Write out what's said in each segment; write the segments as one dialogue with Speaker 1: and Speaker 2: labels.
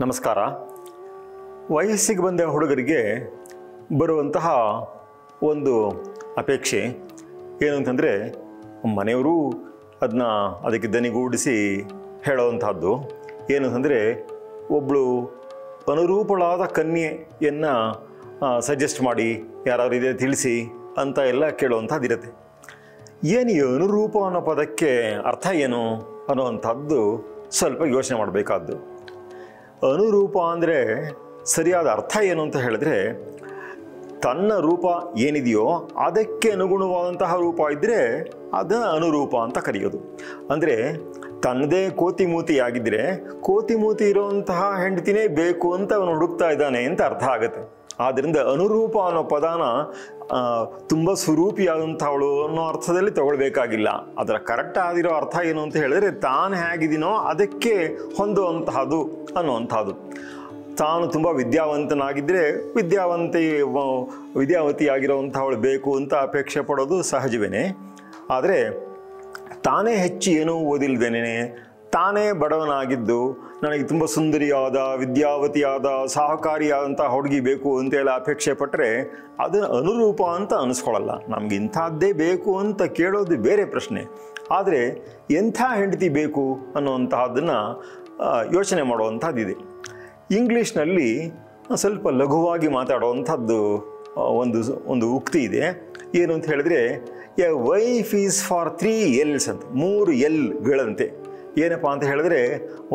Speaker 1: ನಮಸ್ಕಾರ. ವಯಸ್ಸಿಗೆ ಬಂದ ಹುಡುಗರಿಗೆ ಬರುವಂತಹ ಒಂದು ಅಪೇಕ್ಷೆ ಏನು ಅಂತಂದರೆ, ಮನೆಯವರು ಅದಕ್ಕೆ ದನಿಗೂಡಿಸಿ ಹೇಳೋವಂಥದ್ದು ಏನು ಅಂತಂದರೆ, ಒಬ್ಬಳು ಅನುರೂಪಳಾದ ಕನ್ಯೆಯನ್ನು ಸಜೆಸ್ಟ್ ಮಾಡಿ ಯಾರಾದರೂ ಇದೆ ತಿಳಿಸಿ ಅಂತ ಎಲ್ಲ ಕೇಳುವಂಥದ್ದಿರುತ್ತೆ. ಏನು ಈ ಅನುರೂಪ ಅನ್ನೋ ಪದಕ್ಕೆ ಅರ್ಥ ಏನು ಅನ್ನೋವಂಥದ್ದು ಸ್ವಲ್ಪ ಯೋಚನೆ ಮಾಡಬೇಕಾದ್ದು. ಅನುರೂಪ ಅಂದರೆ ಸರಿಯಾದ ಅರ್ಥ ಏನು ಅಂತ ಹೇಳಿದ್ರೆ, ತನ್ನ ರೂಪ ಏನಿದೆಯೋ ಅದಕ್ಕೆ ಅನುಗುಣವಾದಂತಹ ರೂಪ ಇದ್ದರೆ ಅದನ್ನು ಅನುರೂಪ ಅಂತ ಕರೆಯೋದು. ಅಂದರೆ ತನ್ನದೇ ಕೋತಿ ಮೂತಿ ಆಗಿದ್ದರೆ ಕೋತಿ ಮೂತಿ ಇರೋವಂತಹ ಹೆಂಡತಿನೇ ಬೇಕು ಅಂತ ಅವನು ಹುಡುಕ್ತಾ ಇದ್ದಾನೆ ಅಂತ ಅರ್ಥ ಆಗುತ್ತೆ. ಆದ್ದರಿಂದ ಅನುರೂಪ ಅನ್ನೋ ಪದಾನ ತುಂಬ ಸ್ವರೂಪಿಯಾದಂಥವಳು ಅನ್ನೋ ಅರ್ಥದಲ್ಲಿ ತಗೊಳ್ಬೇಕಾಗಿಲ್ಲ. ಅದರ ಕರೆಕ್ಟ್ ಆಗಿರೋ ಅರ್ಥ ಏನು ಅಂತ ಹೇಳಿದ್ರೆ, ತಾನು ಹೇಗಿದ್ದೀನೋ ಅದಕ್ಕೆ ಹೊಂದುವಂತಹದ್ದು ಅನ್ನುವಂಥದ್ದು. ತಾನು ತುಂಬ ವಿದ್ಯಾವಂತನಾಗಿದ್ದರೆ ವಿದ್ಯಾವತಿಯಾಗಿರೋವಂಥವಳು ಬೇಕು ಅಂತ ಅಪೇಕ್ಷೆ ಪಡೋದು ಸಹಜವೇ. ಆದರೆ ತಾನೇ ಹೆಚ್ಚು ಏನೂ ಓದಿಲ್ದೇನೆ ತಾನೇ ಬಡವನಾಗಿದ್ದು ನನಗೆ ತುಂಬ ಸುಂದರಿಯಾದ ವಿದ್ಯಾವತಿಯಾದ ಸಹಕಾರಿಯಾದಂಥ ಹುಡುಗಿ ಬೇಕು ಅಂತೇಳಿ ಅಪೇಕ್ಷೆ ಪಟ್ಟರೆ ಅದು ಅನುರೂಪ ಅಂತ ಅನಿಸ್ಕೊಳ್ಳಲ್ಲ. ನಮ್ಗೆ ಇಂಥದ್ದೇ ಬೇಕು ಅಂತ ಕೇಳೋದು ಬೇರೆ ಪ್ರಶ್ನೆ. ಆದರೆ ಎಂಥ ಹೆಂಡತಿ ಬೇಕು ಅನ್ನುವಂತಹದ್ದನ್ನು ಯೋಚನೆ ಮಾಡುವಂಥದ್ದಿದೆ. ಇಂಗ್ಲೀಷ್ನಲ್ಲಿ ಸ್ವಲ್ಪ ಲಘುವಾಗಿ ಮಾತಾಡುವಂಥದ್ದು ಒಂದು ಉಕ್ತಿ ಇದೆ. ಏನು ಅಂತ ಹೇಳಿದ್ರೆ, A wife is for 3 L's ಅಂತ, 3 L'ಗಳಂತೆ. ಏನಪ್ಪ ಅಂತ ಹೇಳಿದ್ರೆ,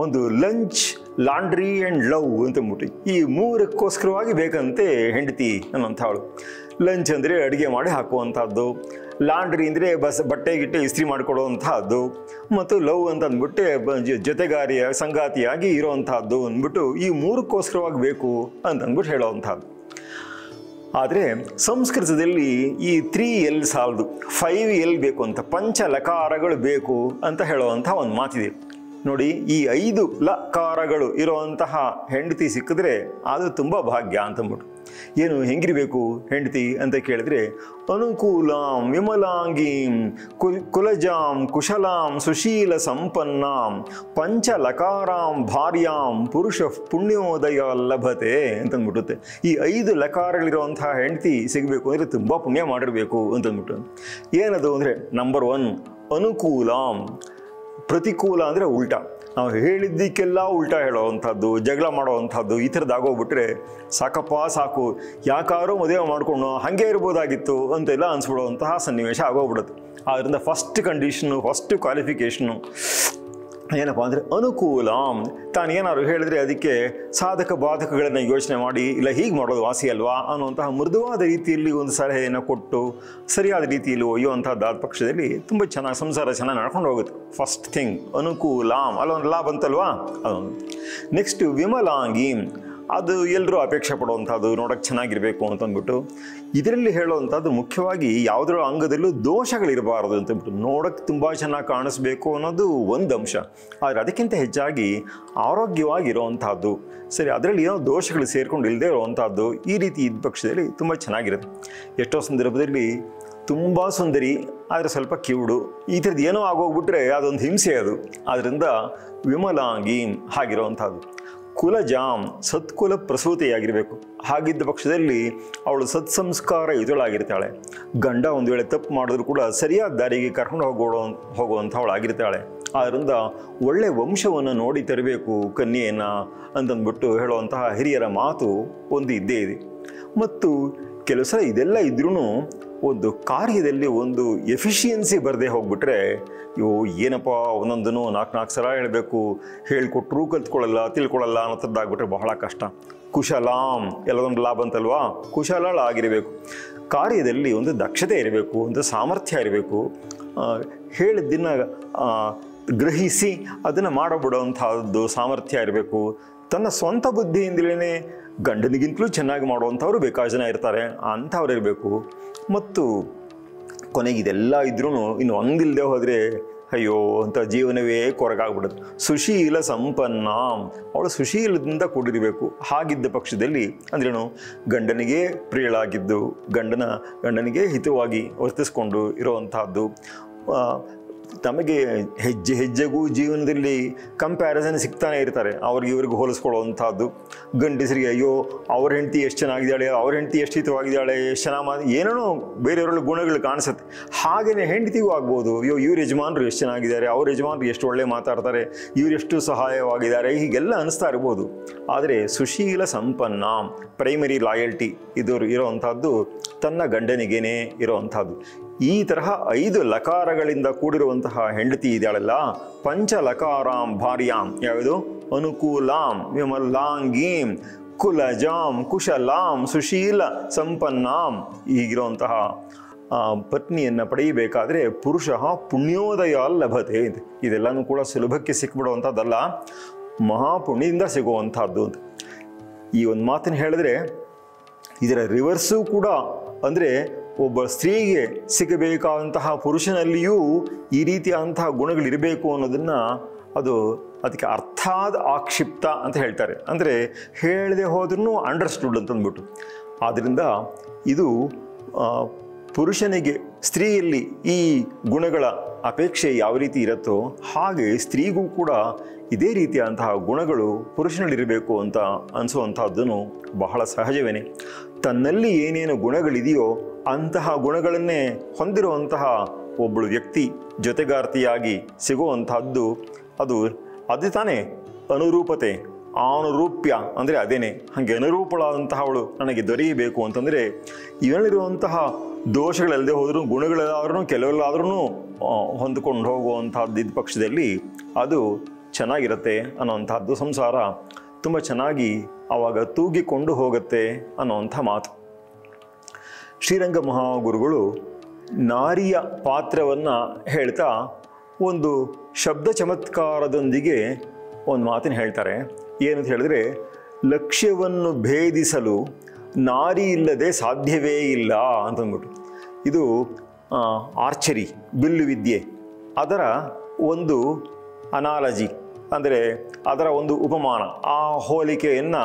Speaker 1: ಒಂದು ಲಂಚ್, ಲಾಂಡ್ರಿ ಆ್ಯಂಡ್ ಲವ್ ಅಂತಂದ್ಬಿಟ್ಟು ಈ 3ಕ್ಕೋಸ್ಕರವಾಗಿ ಬೇಕಂತೆ ಹೆಂಡತಿ ಅನ್ನೋಂಥವಳು. ಲಂಚ್ ಅಂದರೆ ಅಡುಗೆ ಮಾಡಿ ಹಾಕುವಂಥದ್ದು, ಲಾಂಡ್ರಿ ಅಂದರೆ ಬಟ್ಟೆ ಗಿಟ್ಟೆ ಇಸ್ತ್ರಿ ಮಾಡಿಕೊಡುವಂಥದ್ದು, ಮತ್ತು ಲವ್ ಅಂತ ಅಂದ್ಬಿಟ್ಟು ಸಂಗಾತಿಯಾಗಿ ಇರೋವಂಥದ್ದು ಅಂದ್ಬಿಟ್ಟು ಈ 3ಕ್ಕೋಸ್ಕರವಾಗಿ ಬೇಕು ಅಂತಂದ್ಬಿಟ್ಟು ಹೇಳೋವಂಥದ್ದು. ಆದರೆ ಸಂಸ್ಕೃತದಲ್ಲಿ ಈ 3 L ಸಾಲದು, 5 L ಬೇಕು ಅಂತ, ಪಂಚಲಕಾರಗಳು ಬೇಕು ಅಂತ ಹೇಳುವಂಥ ಒಂದು ಮಾತಿದೆ ನೋಡಿ. ಈ 5 ಲಕಾರಗಳು ಇರುವಂತಹ ಹೆಂಡತಿ ಸಿಕ್ಕಿದ್ರೆ ಅದು ತುಂಬ ಭಾಗ್ಯ ಅಂತಂದ್ಬಿಟ್ಟು. ಏನು ಹೆಂಗಿರಬೇಕು ಹೆಂಡತಿ ಅಂತ ಕೇಳಿದ್ರೆ, ಅನುಕೂಲಾಂ ವಿಮಲಾಂಗೀಂ ಕುಲಜಾಂ ಕುಶಲಾಂ ಸುಶೀಲ ಸಂಪನ್ನಾಂ ಪಂಚಲಕಾರಾಂ ಭಾರ್ಯಾಂ ಪುರುಷ ಪುಣ್ಯೋದಯ ಲಭತೆ ಅಂತಂದ್ಬಿಟ್ಟುತ್ತೆ. ಈ 5 ಲಕಾರಗಳಿರುವಂತಹ ಹೆಂಡತಿ ಸಿಗಬೇಕು ಅಂದರೆ ತುಂಬ ಪುಣ್ಯ ಮಾಡಿರಬೇಕು ಅಂತಂದ್ಬಿಟ್ಟು. ಏನದು ಅಂದರೆ, ನಂಬರ್ 1 ಅನುಕೂಲಾಂ. ಪ್ರತಿಕೂಲ ಅಂದರೆ ಉಲ್ಟಾ, ನಾವು ಹೇಳಿದ್ದಕ್ಕೆಲ್ಲ ಉಲ್ಟಾ ಹೇಳೋವಂಥದ್ದು, ಜಗಳ ಮಾಡೋವಂಥದ್ದು, ಈ ಥರದ್ದು ಆಗೋಗ್ಬಿಟ್ರೆ ಸಾಕಪ್ಪ ಸಾಕು, ಯಾಕಾರೋ ಮದುವೆ ಮಾಡಿಕೊಂಡು ಹಾಗೆ ಇರ್ಬೋದಾಗಿತ್ತು ಅಂತೆಲ್ಲ ಅನಿಸ್ಬಿಡುವಂತಹ ಸನ್ನಿವೇಶ ಆಗೋಗ್ಬಿಡುತ್ತೆ. ಆದ್ದರಿಂದ ಫಸ್ಟ್ ಕಂಡೀಷನ್ನು, ಫಸ್ಟ್ ಕ್ವಾಲಿಫಿಕೇಷನು ಏನಪ್ಪ ಅಂದರೆ ಅನುಕೂಲ. ತಾನು ಏನಾದ್ರು ಹೇಳಿದ್ರೆ ಅದಕ್ಕೆ ಸಾಧಕ ಬಾಧಕಗಳನ್ನು ಯೋಚನೆ ಮಾಡಿ, ಇಲ್ಲ ಹೀಗೆ ಮಾಡೋದು ವಾಸಿ ಅಲ್ವಾ ಅನ್ನುವಂತಹ ಮೃದುವಾದ ರೀತಿಯಲ್ಲಿ ಒಂದು ಸಲಹೆಯನ್ನು ಕೊಟ್ಟು ಸರಿಯಾದ ರೀತಿಯಲ್ಲಿ ಒಯ್ಯುವಂಥದ್ದಾದ ಪಕ್ಷದಲ್ಲಿ ತುಂಬ ಚೆನ್ನಾಗಿ ಸಂಸಾರ ಚೆನ್ನಾಗಿ ನಡ್ಕೊಂಡು ಹೋಗುತ್ತೆ. ಫಸ್ಟ್ ಥಿಂಗ್ ಅನುಕೂಲ, ಅಲ್ಲೊಂದು ಲಾಭ ಅಂತಲ್ವಾ ಅದೊಂದು. ನೆಕ್ಸ್ಟ್ ವಿಮಲಾಂಗಿ, ಅದು ಎಲ್ಲರೂ ಅಪೇಕ್ಷೆ ಪಡುವಂಥದ್ದು, ನೋಡೋಕ್ಕೆ ಚೆನ್ನಾಗಿರಬೇಕು ಅಂತಂದ್ಬಿಟ್ಟು. ಇದರಲ್ಲಿ ಹೇಳುವಂಥದ್ದು ಮುಖ್ಯವಾಗಿ ಯಾವುದರ ಅಂಗದಲ್ಲೂ ದೋಷಗಳಿರಬಾರ್ದು ಅಂತಂದ್ಬಿಟ್ಟು, ನೋಡೋಕ್ಕೆ ತುಂಬ ಚೆನ್ನಾಗಿ ಕಾಣಿಸ್ಬೇಕು ಅನ್ನೋದು ಒಂದು ಅಂಶ. ಆದರೆ ಅದಕ್ಕಿಂತ ಹೆಚ್ಚಾಗಿ ಆರೋಗ್ಯವಾಗಿರುವಂಥದ್ದು, ಸರಿ ಅದರಲ್ಲಿ ಏನೋ ದೋಷಗಳು ಸೇರ್ಕೊಂಡು ಇಲ್ಲದೆ ಇರುವಂಥದ್ದು, ಈ ರೀತಿ ಇದ್ದ ಪಕ್ಷದಲ್ಲಿ ತುಂಬ ಚೆನ್ನಾಗಿರುತ್ತೆ. ಎಷ್ಟೋ ಸಂದರ್ಭದಲ್ಲಿ ತುಂಬ ಸುಂದರಿ ಆದರೆ ಸ್ವಲ್ಪ ಕಿವುಡು, ಈ ಥರದ್ದು ಏನೋ ಆಗೋಗ್ಬಿಟ್ರೆ ಅದೊಂದು ಹಿಂಸೆ ಅದು. ಆದ್ದರಿಂದ ವಿಮಲಾಂಗಿ ಹಾಗಿರುವಂಥದ್ದು. ಕುಲಜಾಂ, ಸತ್ಕುಲ ಪ್ರಸೂತಿಯಾಗಿರಬೇಕು. ಹಾಗಿದ್ದ ಪಕ್ಷದಲ್ಲಿ ಅವಳು ಸತ್ಸಂಸ್ಕಾರ ಇದಳಾಗಿರ್ತಾಳೆ. ಗಂಡ ಒಂದು ವೇಳೆ ತಪ್ಪು ಮಾಡಿದ್ರು ಕೂಡ ಸರಿಯಾದ ದಾರಿಗೆ ಕರ್ಕೊಂಡು ಹೋಗುವಂಥವಳು ಆಗಿರ್ತಾಳೆ. ಆದ್ದರಿಂದ ಒಳ್ಳೆಯ ವಂಶವನ್ನು ನೋಡಿ ತರಬೇಕು ಕನ್ಯೆಯನ್ನು ಅಂತಂದ್ಬಿಟ್ಟು ಹೇಳುವಂತಹ ಹಿರಿಯರ ಮಾತು ಒಂದು ಇದ್ದೇ ಇದೆ. ಮತ್ತು ಕೆಲವು ಸಲ ಇದೆಲ್ಲ ಇದ್ರೂ ಒಂದು ಕಾರ್ಯದಲ್ಲಿ ಒಂದು ಎಫಿಷಿಯನ್ಸಿ ಬರದೆ ಹೋಗ್ಬಿಟ್ರೆ, ಏನಪ್ಪ ಒಂದೊಂದನ್ನು 4 ಸಲ ಹೇಳಬೇಕು, ಹೇಳಿಕೊಟ್ರೂ ಕಲ್ತ್ಕೊಳ್ಳಲ್ಲ, ತಿಳ್ಕೊಳ್ಳಲ್ಲ ಅನ್ನೋದಾಗ್ಬಿಟ್ರೆ ಬಹಳ ಕಷ್ಟ. ಕುಶಲಾಂ, ಎಲ್ಲದೊಂದು ಲಾಭ ಅಂತಲ್ವಾ, ಕುಶಲಳಾಗಿರಬೇಕು. ಕಾರ್ಯದಲ್ಲಿ ಒಂದು ದಕ್ಷತೆ ಇರಬೇಕು, ಒಂದು ಸಾಮರ್ಥ್ಯ ಇರಬೇಕು. ಹೇಳಿದ್ದನ್ನು ಗ್ರಹಿಸಿ ಅದನ್ನು ಮಾಡಬಿಡುವಂಥದ್ದು ಸಾಮರ್ಥ್ಯ ಇರಬೇಕು. ತನ್ನ ಸ್ವಂತ ಬುದ್ಧಿಯಿಂದಲೇ ಗಂಡನಿಗಿಂತಲೂ ಚೆನ್ನಾಗಿ ಮಾಡುವಂಥವ್ರು ಬೇಕಾದ ಜನ ಇರ್ತಾರೆ, ಅಂಥವ್ರು ಇರಬೇಕು. ಮತ್ತು ಕೊನೆಗೆ ಇದೆಲ್ಲ ಇದ್ರೂ ಇನ್ನು ಒಂದಿಲ್ಲದೆ ಹೋದರೆ ಅಯ್ಯೋ ಅಂತ ಜೀವನವೇ ಕೊರಗಾಗ್ಬಿಡುತ್ತೆ. ಸುಶೀಲ ಸಂಪನ್ನ, ಅವಳು ಸುಶೀಲದಿಂದ ಕೂಡಿರಬೇಕು. ಹಾಗಿದ್ದ ಪಕ್ಷದಲ್ಲಿ ಅಂದ್ರೇನು, ಗಂಡನಿಗೆ ಪ್ರಿಯಳಾಗಿದ್ದು ಗಂಡನಿಗೆ ಹಿತವಾಗಿ ವರ್ತಿಸ್ಕೊಂಡು ಇರೋವಂಥದ್ದು, ನಮಗೆ ಹೆಜ್ಜೆ ಹೆಜ್ಜೆಗೂ ಜೀವನದಲ್ಲಿ ಕಂಪ್ಯಾರಿಸನ್ ಸಿಗ್ತಾನೆ ಇರ್ತಾರೆ, ಅವ್ರಿಗೆ ಇವ್ರಿಗೆ ಹೋಲಿಸ್ಕೊಳ್ಳುವಂಥದ್ದು. ಗಂಡಸರಿಗೆ ಅಯ್ಯೋ ಅವ್ರ ಹೆಂಡತಿ ಎಷ್ಟು ಚೆನ್ನಾಗಿದ್ದಾಳೆ, ಅವ್ರ ಹೆಂಡತಿ ಎಷ್ಟು ಹಿತವಾಗಿದ್ದಾಳೆ, ಎಷ್ಟು ಚೆನ್ನಾಗಿ ಏನೇನೋ ಬೇರೆಯವರಲ್ಲಿ ಗುಣಗಳು ಕಾಣಿಸುತ್ತೆ. ಹಾಗೆಯೇ ಹೆಂಡತಿಗೂ ಆಗ್ಬೋದು, ಅಯ್ಯೋ ಇವ್ರ ಯಜಮಾನರು ಎಷ್ಟು ಚೆನ್ನಾಗಿದ್ದಾರೆ, ಅವ್ರ ಯಜಮಾನರು ಎಷ್ಟು ಒಳ್ಳೆ ಮಾತಾಡ್ತಾರೆ, ಇವರೆಷ್ಟು ಸಹಾಯವಾಗಿದ್ದಾರೆ, ಹೀಗೆಲ್ಲ ಅನಿಸ್ತಾ ಇರ್ಬೋದು. ಆದರೆ ಸುಶೀಲ ಸಂಪನ್ನ ಪ್ರೈಮರಿ ಲಾಯಲ್ಟಿ ಇರೋವಂಥದ್ದು ತನ್ನ ಗಂಡನಿಗೇನೆ ಇರೋವಂಥದ್ದು. ಈ ತರಹ 5 ಲಕಾರಗಳಿಂದ ಕೂಡಿರುವಂತಹ ಹೆಂಡತಿ ಇದೆಯಲ್ಲ, ಪಂಚ ಲಕಾರಾಂ ಭಾರ್ಯಾಂ, ಯಾವುದು? ಅನುಕೂಲಾಂ ವಿಮಲಾಂಗೀಂ ಕುಲಜಾಂ ಕುಶಲಾಂ ಸುಶೀಲ ಸಂಪನ್ನಾಂ. ಹೀಗಿರುವಂತಹ ಪತ್ನಿಯನ್ನು ಪಡೆಯಬೇಕಾದ್ರೆ ಪುರುಷ ಪುಣ್ಯೋದಯ ಲಭತೆ. ಇದೆಲ್ಲನೂ ಕೂಡ ಸುಲಭಕ್ಕೆ ಸಿಕ್ಬಿಡುವಂಥದ್ದಲ್ಲ, ಮಹಾಪುಣ್ಯದಿಂದ ಸಿಗುವಂಥದ್ದು ಅಂತ. ಈ ಒಂದು ಮಾತನ್ನು ಹೇಳಿದ್ರೆ ಇದರ ರಿವರ್ಸು ಕೂಡ, ಅಂದರೆ ಒಬ್ಬ ಸ್ತ್ರೀಗೆ ಸಿಗಬೇಕಾದಂತಹ ಪುರುಷನಲ್ಲಿಯೂ ಈ ರೀತಿಯಾದಂತಹ ಗುಣಗಳಿರಬೇಕು ಅನ್ನೋದನ್ನು ಅದಕ್ಕೆ ಅರ್ಥಾದ ಆಕ್ಷಿಪ್ತ ಅಂತ ಹೇಳ್ತಾರೆ. ಅಂದರೆ ಹೇಳದೆ ಹೋದ್ರೂ ಅಂಡರ್ಸ್ಟುಡ್ ಅಂತಂದ್ಬಿಟ್ಟು. ಆದ್ದರಿಂದ ಇದು ಪುರುಷನಿಗೆ ಸ್ತ್ರೀಯಲ್ಲಿ ಈ ಗುಣಗಳ ಅಪೇಕ್ಷೆ ಯಾವ ರೀತಿ ಇರುತ್ತೋ ಹಾಗೆ ಸ್ತ್ರೀಗೂ ಕೂಡ ಇದೇ ರೀತಿಯಾದಂತಹ ಗುಣಗಳು ಪುರುಷನಲ್ಲಿರಬೇಕು ಅಂತ ಅನಿಸುವಂಥದ್ದನ್ನು ಬಹಳ ಸಹಜವೇನೆ. ತನ್ನಲ್ಲಿ ಏನೇನು ಗುಣಗಳಿದೆಯೋ ಅಂತಹ ಗುಣಗಳನ್ನೇ ಹೊಂದಿರುವಂತಹ ಒಬ್ಬಳು ವ್ಯಕ್ತಿ ಜೊತೆಗಾರ್ತಿಯಾಗಿ ಸಿಗುವಂತಹದ್ದು ಅದು ತಾನೇ ಅನುರೂಪತೆ. ಅನುರೂಪ್ಯ ಅಂದರೆ ಅದೇನೆ. ಹಾಗೆ ಅನುರೂಪಳಾದಂತಹವಳು ನನಗೆ ದೊರೆಯಬೇಕು ಅಂತಂದರೆ ಇವನಲ್ಲಿರುವಂತಹ ದೋಷಗಳಲ್ಲದೆ ಹೋದರೂ ಗುಣಗಳಾದ್ರೂ ಕೆಲವೆಲ್ಲಾದ್ರೂ ಹೊಂದಿಕೊಂಡು ಹೋಗುವಂತಹದ್ದು ಪಕ್ಷದಲ್ಲಿ ಅದು ಚೆನ್ನಾಗಿರುತ್ತೆ ಅನ್ನೋವಂಥದ್ದು. ಸಂಸಾರ ತುಂಬ ಚೆನ್ನಾಗಿ ಆವಾಗ ತೂಗಿಕೊಂಡು ಹೋಗುತ್ತೆ ಅನ್ನೋವಂಥ ಮಾತು. ಶ್ರೀರಂಗ ಮಹಾಗುರುಗಳು ನಾರಿಯ ಪಾತ್ರವನ್ನು ಹೇಳ್ತಾ ಒಂದು ಶಬ್ದ ಚಮತ್ಕಾರದೊಂದಿಗೆ ಒಂದು ಮಾತನ್ನು ಹೇಳ್ತಾರೆ. ಏನಂತ ಹೇಳಿದ್ರೆ, ಲಕ್ಷ್ಯವನ್ನು ಭೇದಿಸಲು ನಾರಿ ಇಲ್ಲದೆ ಸಾಧ್ಯವೇ ಇಲ್ಲ ಅಂತಂದ್ಬಿಟ್ಟು. ಇದು ಆರ್ಚರಿ, ಬಿಲ್ಲು ವಿದ್ಯೆ, ಅದರ ಒಂದು ಅನಾಲಜಿ, ಅಂದರೆ ಅದರ ಒಂದು ಉಪಮಾನ, ಆ ಹೋಲಿಕೆಯನ್ನು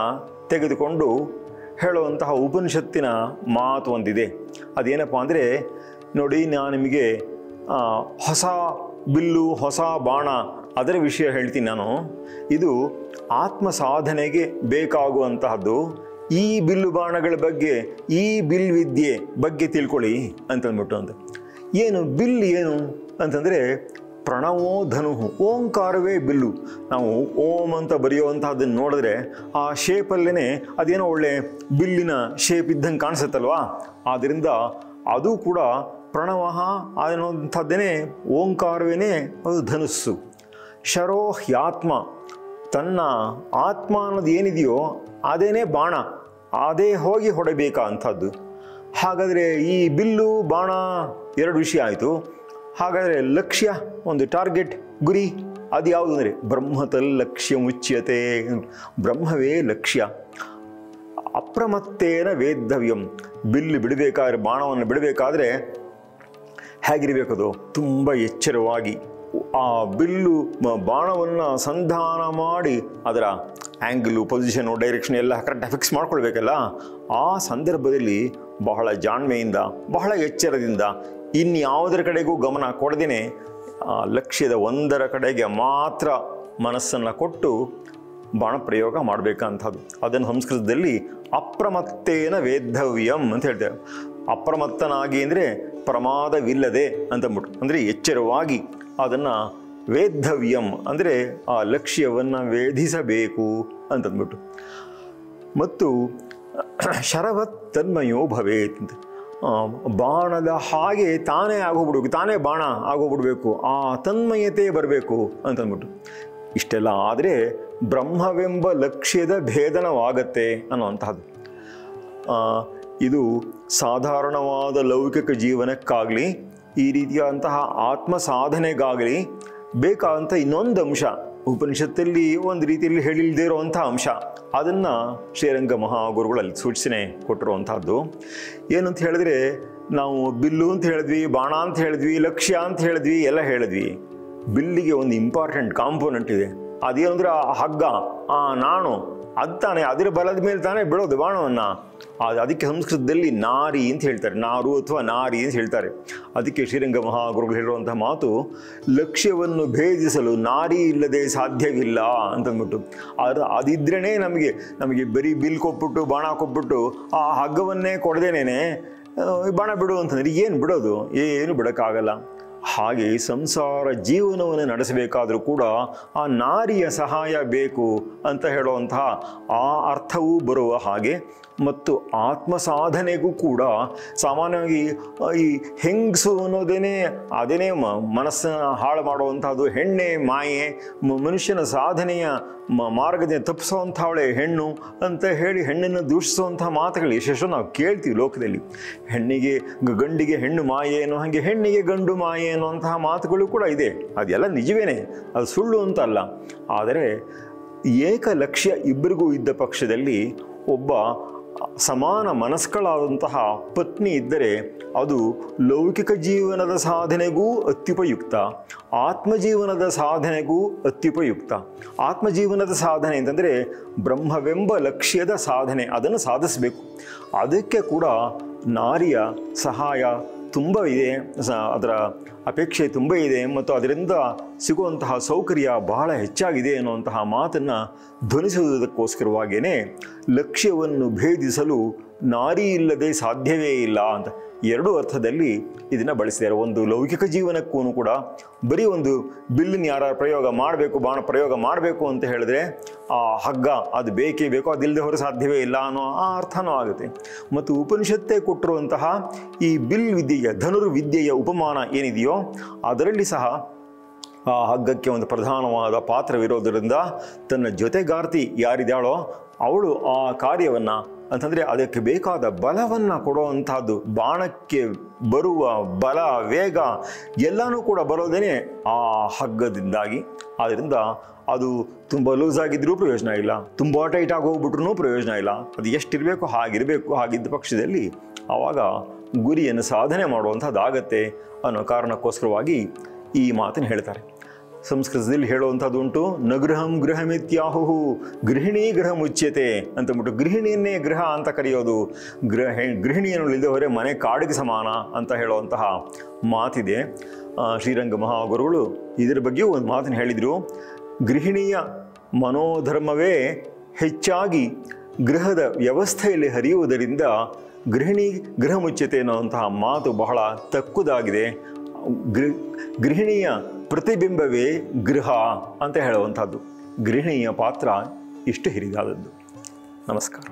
Speaker 1: ತೆಗೆದುಕೊಂಡು ಹೇಳುವಂತಹ ಉಪನಿಷತ್ತಿನ ಮಾತು ಒಂದಿದೆ. ಅದೇನಪ್ಪ ಅಂದರೆ, ನೋಡಿ, ನಾನು ನಿಮಗೆ ಹೊಸ ಬಿಲ್ಲು, ಹೊಸ ಬಾಣ, ಅದರ ವಿಷಯ ಹೇಳ್ತೀನಿ ನಾನು. ಇದು ಆತ್ಮ ಸಾಧನೆಗೆ ಬೇಕಾಗುವಂತಹದ್ದು. ಈ ಬಿಲ್ಲು ಬಾಣಗಳ ಬಗ್ಗೆ, ಈ ಬಿಲ್ ವಿದ್ಯೆ ಬಗ್ಗೆ ತಿಳ್ಕೊಳ್ಳಿ ಅಂತಂದ್ಬಿಟ್ಟು ಅಂತ. ಏನು ಬಿಲ್ ಏನು ಅಂತಂದರೆ, ಪ್ರಣವೋ ಧನು, ಓಂಕಾರವೇ ಬಿಲ್ಲು. ನಾವು ಓಂ ಅಂತ ಬರೆಯುವಂತಹದ್ದನ್ನು ನೋಡಿದ್ರೆ ಆ ಶೇಪಲ್ಲೇ ಅದೇನೋ ಒಳ್ಳೆ ಬಿಲ್ಲಿನ ಶೇಪ್ ಇದ್ದಂಗೆ ಕಾಣಿಸುತ್ತಲ್ವಾ. ಆದ್ದರಿಂದ ಅದು ಕೂಡ ಪ್ರಣವ ಅನ್ನುವಂಥದ್ದೇನೆ, ಓಂಕಾರವೇ ಅದು ಧನುಸ್ಸು. ಶರೋ ಹ್ಯಾತ್ಮ, ತನ್ನ ಆತ್ಮ ಅನ್ನೋದು ಏನಿದೆಯೋ ಅದೇನೇ ಬಾಣ, ಅದೇ ಹೋಗಿ ಹೊಡಬೇಕಂಥದ್ದು. ಹಾಗಾದರೆ ಈ ಬಿಲ್ಲು ಬಾಣ 2 ವಿಷಯ ಆಯಿತು. ಹಾಗಾದರೆ ಲಕ್ಷ್ಯ, ಒಂದು ಟಾರ್ಗೆಟ್, ಗುರಿ, ಅದು ಯಾವುದು ಅಂದರೆ ಬ್ರಹ್ಮತಲ್ ಲಕ್ಷ್ಯ ಮುಚ್ಯತೆ, ಬ್ರಹ್ಮವೇ ಲಕ್ಷ್ಯ. ಅಪ್ರಮತ್ತೇನ ವೇದ್ದವ್ಯಂ, ಬಿಲ್ಲು ಬಿಡಬೇಕಾದ್ರೆ, ಬಾಣವನ್ನು ಬಿಡಬೇಕಾದ್ರೆ ಹೇಗಿರಬೇಕದು? ತುಂಬ ಎಚ್ಚರವಾಗಿ ಆ ಬಿಲ್ಲು ಬಾಣವನ್ನು ಸಂಧಾನ ಮಾಡಿ ಅದರ ಆ್ಯಂಗಲು, ಪೊಸಿಷನು, ಡೈರೆಕ್ಷನ್ ಎಲ್ಲ ಕರೆಕ್ಟಾಗಿ ಫಿಕ್ಸ್ ಮಾಡ್ಕೊಳ್ಬೇಕಲ್ಲ. ಆ ಸಂದರ್ಭದಲ್ಲಿ ಬಹಳ ಜಾಣ್ಮೆಯಿಂದ, ಬಹಳ ಎಚ್ಚರದಿಂದ, ಇನ್ಯಾವುದರ ಕಡೆಗೂ ಗಮನ ಕೊಡದೇನೆ ಲಕ್ಷ್ಯದ ಒಂದರ ಕಡೆಗೆ ಮಾತ್ರ ಮನಸ್ಸನ್ನು ಕೊಟ್ಟು ಬಾಣ ಪ್ರಯೋಗ ಮಾಡಬೇಕಂಥದ್ದು. ಅದನ್ನು ಸಂಸ್ಕೃತದಲ್ಲಿ ಅಪ್ರಮತ್ತೇನ ವೇದ್ದವ್ಯಂ ಅಂತ ಹೇಳ್ತೇವೆ. ಅಪ್ರಮತ್ತನಾಗಿ ಅಂದರೆ ಪ್ರಮಾದವಿಲ್ಲದೆ ಅಂತಂದ್ಬಿಟ್ಟು, ಅಂದರೆ ಎಚ್ಚರವಾಗಿ ಅದನ್ನು ವೇದ್ದವ್ಯಂ ಅಂದರೆ ಆ ಲಕ್ಷ್ಯವನ್ನು ವೇಧಿಸಬೇಕು ಅಂತಂದ್ಬಿಟ್ಟು. ಮತ್ತು ಶರವತ್ ತನ್ಮಯೋ ಭವೇತ್ ಅಂತ, ಬಾಣದ ಹಾಗೆ ತಾನೇ ಆಗೋಗ್ಬಿಡ್ಬೇಕು, ತಾನೇ ಬಾಣ ಆಗೋಗ್ಬಿಡ್ಬೇಕು, ಆ ತನ್ಮಯತೆ ಬರಬೇಕು ಅಂತಂದ್ಬಿಟ್ಟು. ಇಷ್ಟೆಲ್ಲ ಆದರೆ ಬ್ರಹ್ಮವೆಂಬ ಲಕ್ಷ್ಯದ ಭೇದನವಾಗತ್ತೆ ಅನ್ನುವಂತಹದ್ದು. ಇದು ಸಾಧಾರಣವಾದ ಲೌಕಿಕ ಜೀವನಕ್ಕಾಗಲಿ, ಈ ರೀತಿಯಾದಂತಹ ಆತ್ಮ ಸಾಧನೆಗಾಗಲಿ ಬೇಕಾದಂಥ ಇನ್ನೊಂದು ಅಂಶ, ಉಪನಿಷತ್ತಲ್ಲಿ ಒಂದು ರೀತಿಯಲ್ಲಿ ಹೇಳಿಲ್ಲದೇ ಇರುವಂಥ ಅಂಶ, ಅದನ್ನು ಶ್ರೀರಂಗ ಮಹಾಗುರುಗಳಲ್ಲಿ ಸೂಚನೆ ಕೊಟ್ಟಿರುವಂಥದ್ದು. ಏನಂತ ಹೇಳಿದ್ರೆ, ನಾವು ಬಿಲ್ಲು ಅಂತ ಹೇಳಿದ್ವಿ, ಬಾಣ ಅಂತ ಹೇಳಿದ್ವಿ, ಲಕ್ಷ್ಯ ಅಂತ ಹೇಳಿದ್ವಿ, ಎಲ್ಲ ಹೇಳಿದ್ವಿ. ಬಿಲ್ಲಿಗೆ ಒಂದು ಇಂಪಾರ್ಟೆಂಟ್ ಕಾಂಪೋನೆಂಟ್ ಇದೆ, ಅದೇನಂದ್ರೆ ಆ ಹಗ್ಗ, ಆ ನಾಣು, ಅದು ತಾನೇ ಅದರ ಬಲದ ಮೇಲೆ ತಾನೇ ಬಿಡೋದು ಬಾಣವನ್ನು. ಅದಕ್ಕೆ ಸಂಸ್ಕೃತದಲ್ಲಿ ನಾರಿ ಅಂತ ಹೇಳ್ತಾರೆ, ನಾರು ಅಥವಾ ನಾರಿ ಅಂತ ಹೇಳ್ತಾರೆ. ಅದಕ್ಕೆ ಶ್ರೀರಂಗ ಮಹಾಗುರುಗಳು ಹೇಳುವಂತಹ ಮಾತು, ಲಕ್ಷ್ಯವನ್ನು ಭೇದಿಸಲು ನಾರಿ ಇಲ್ಲದೆ ಸಾಧ್ಯವಿಲ್ಲ ಅಂತಂದ್ಬಿಟ್ಟು. ಅದಿದ್ರೇ ನಮಗೆ ಬರೀ ಬಿಲ್ ಕೊಟ್ಬಿಟ್ಟು ಬಾಣ ಕೊಟ್ಬಿಟ್ಟು ಆ ಹಗ್ಗವನ್ನೇ ಕೊಡದೇನೆ ಬಾಣ ಬಿಡು ಅಂತಂದ್ರೆ ಏನು ಬಿಡೋದು? ಏನು ಬಿಡೋಕ್ಕಾಗಲ್ಲ. ಹಾಗೆ ಸಂಸಾರ ಜೀವನವನ್ನು ನಡೆಸಬೇಕಾದರೂ ಕೂಡ ಆ ನಾರಿಯ ಸಹಾಯ ಬೇಕು ಅಂತ ಹೇಳುವಂತಹ ಆ ಅರ್ಥವೂ ಬರುವ ಹಾಗೆ, ಮತ್ತು ಆತ್ಮ ಸಾಧನೆಗೂ ಕೂಡ ಸಾಮಾನ್ಯವಾಗಿ ಈ ಹೆಂಗಸು ಅದೇನೇ ಮನಸ್ಸನ್ನು ಹಾಳು ಮಾಡುವಂಥದ್ದು, ಹೆಣ್ಣೆ ಮಾಯೆ, ಮನುಷ್ಯನ ಸಾಧನೆಯ ಮಾರ್ಗದಿಂದ ತಪ್ಪಿಸುವಂಥವಳೆ ಹೆಣ್ಣು ಅಂತ ಹೇಳಿ ಹೆಣ್ಣನ್ನು ದೂಷಿಸುವಂಥ ಮಾತುಗಳು ಎಷ್ಟೆಷ್ಟೋ ನಾವು ಕೇಳ್ತೀವಿ ಲೋಕದಲ್ಲಿ. ಗಂಡಿಗೆ ಹೆಣ್ಣು ಮಾಯೆ ಅನ್ನೋ ಹಾಗೆ ಹೆಣ್ಣಿಗೆ ಗಂಡು ಮಾಯೆ ಅನ್ನುವಂತಹ ಮಾತುಗಳು ಕೂಡ ಇದೆ. ಅದೆಲ್ಲ ನಿಜವೇನೆ, ಅದು ಸುಳ್ಳು ಅಂತ ಅಲ್ಲ. ಆದರೆ ಏಕ ಲಕ್ಷ್ಯ ಇಬ್ಬರಿಗೂ ಇದ್ದ ಪಕ್ಷದಲ್ಲಿ ಒಬ್ಬ ಸಮಾನ ಮನಸ್ಕಳಾದಂತಹ ಪತ್ನಿ ಇದ್ದರೆ ಅದು ಲೌಕಿಕ ಜೀವನದ ಸಾಧನೆಗೂ ಅತ್ಯುಪಯುಕ್ತ, ಆತ್ಮಜೀವನದ ಸಾಧನೆಗೂ ಅತ್ಯುಪಯುಕ್ತ. ಆತ್ಮಜೀವನದ ಸಾಧನೆ ಅಂತಂದರೆ ಬ್ರಹ್ಮವೆಂಬ ಲಕ್ಷ್ಯದ ಸಾಧನೆ, ಅದನ್ನು ಸಾಧಿಸಬೇಕು. ಅದಕ್ಕೆ ಕೂಡ ನಾರಿಯ ಸಹಾಯ ತುಂಬ ಇದೆ, ಅದರ ಅಪೇಕ್ಷೆ ತುಂಬ ಇದೆ, ಮತ್ತು ಅದರಿಂದ ಸಿಗುವಂತಹ ಸೌಕರ್ಯ ಬಹಳ ಹೆಚ್ಚಾಗಿದೆ ಅನ್ನುವಂತಹ ಮಾತನ್ನು ಧ್ವನಿಸುವುದಕ್ಕೋಸ್ಕರವಾಗಿಯೇ ಲಕ್ಷ್ಯವನ್ನು ಭೇದಿಸಲು ನಾರಿ ಇಲ್ಲದೆ ಸಾಧ್ಯವೇ ಇಲ್ಲ ಅಂತ ಎರಡೂ ಅರ್ಥದಲ್ಲಿ ಇದನ್ನು ಬಳಸಿದ್ದಾರೆ. ಒಂದು ಲೌಕಿಕ ಜೀವನಕ್ಕೂ ಕೂಡ ಬರೀ ಒಂದು ಬಿಲ್ಲನ್ನು ಯಾರು ಪ್ರಯೋಗ ಮಾಡಬೇಕು, ಬಾಣ ಪ್ರಯೋಗ ಮಾಡಬೇಕು ಅಂತ ಹೇಳಿದ್ರೆ ಆ ಹಗ್ಗ ಅದು ಬೇಕೇ ಬೇಕು, ಅದಿಲ್ಲದೆ ಹೊರ ಸಾಧ್ಯವೇ ಇಲ್ಲ ಅನ್ನೋ ಆ ಅರ್ಥನೂ ಆಗುತ್ತೆ. ಮತ್ತು ಉಪನಿಷತ್ತೇ ಕೊಟ್ಟಿರುವಂತಹ ಈ ಬಿಲ್ ವಿದ್ಯೆಯ ಧನುರ್ವಿದ್ಯೆಯ ಉಪಮಾನ ಏನಿದೆಯೋ ಅದರಲ್ಲಿ ಸಹ ಆ ಹಗ್ಗಕ್ಕೆ ಒಂದು ಪ್ರಧಾನವಾದ ಪಾತ್ರವಿರೋದರಿಂದ ತನ್ನ ಜೊತೆಗಾರ್ತಿ ಯಾರಿದ್ದಾಳೋ ಅವಳು ಆ ಕಾರ್ಯವನ್ನು ಅಂತಂದರೆ ಅದಕ್ಕೆ ಬೇಕಾದ ಬಲವನ್ನು ಕೊಡುವಂಥದ್ದು, ಬಾಣಕ್ಕೆ ಬರುವ ಬಲ ವೇಗ ಎಲ್ಲನೂ ಕೂಡ ಬರೋದೇ ಆ ಹಗ್ಗದಿಂದಾಗಿ. ಆದ್ದರಿಂದ ಅದು ತುಂಬ ಲೂಸ್ ಆಗಿದ್ರೂ ಪ್ರಯೋಜನ ಇಲ್ಲ, ತುಂಬ ಟೈಟಾಗಿ ಹೋಗ್ಬಿಟ್ರೂ ಪ್ರಯೋಜನ ಇಲ್ಲ. ಅದು ಎಷ್ಟಿರಬೇಕು ಹಾಗಿರಬೇಕು. ಹಾಗಿದ್ದ ಪಕ್ಷದಲ್ಲಿ ಆವಾಗ ಗುರಿಯನ್ನು ಸಾಧನೆ ಮಾಡುವಂಥದ್ದಾಗತ್ತೆ ಅನ್ನೋ ಕಾರಣಕ್ಕೋಸ್ಕರವಾಗಿ ಈ ಮಾತನ್ನು ಹೇಳ್ತಾರೆ. ಸಂಸ್ಕೃತದಲ್ಲಿ ಹೇಳುವಂಥದ್ದುಂಟು, ನಗೃಹಂ ಗೃಹಮಿತ್ಯಾಹು ಗೃಹಿಣಿ ಗೃಹ ಮುಚ್ಯತೆ ಅಂತಂದ್ಬಿಟ್ಟು. ಗೃಹಿಣಿಯನ್ನೇ ಗೃಹ ಅಂತ ಕರೆಯೋದು, ಗೃಹಿಣಿಯನ್ನು ಇಲ್ಲದವರೇ ಮನೆ ಕಾಡಿಗೆ ಸಮಾನ ಅಂತ ಹೇಳುವಂತಹ ಮಾತಿದೆ. ಶ್ರೀರಂಗ ಮಹಾಗುರುಗಳು ಇದರ ಬಗ್ಗೆಯೂ ಒಂದು ಮಾತನ್ನು ಹೇಳಿದರು. ಗೃಹಿಣಿಯ ಮನೋಧರ್ಮವೇ ಹೆಚ್ಚಾಗಿ ಗೃಹದ ವ್ಯವಸ್ಥೆಯಲ್ಲಿ ಹರಿಯುವುದರಿಂದ ಗೃಹ ಮುಚ್ಯತೆ ಅನ್ನುವಂತಹ ಮಾತು ಬಹಳ ತಕ್ಕುದಾಗಿದೆ. ಗೃಹಿಣಿಯ ಪ್ರತಿಬಿಂಬವೇ ಗೃಹ ಅಂತ ಹೇಳುವಂಥದ್ದು. ಗೃಹಿಣಿಯ ಪಾತ್ರ ಇಷ್ಟು ಹಿರಿದಾದದ್ದು. ನಮಸ್ಕಾರ.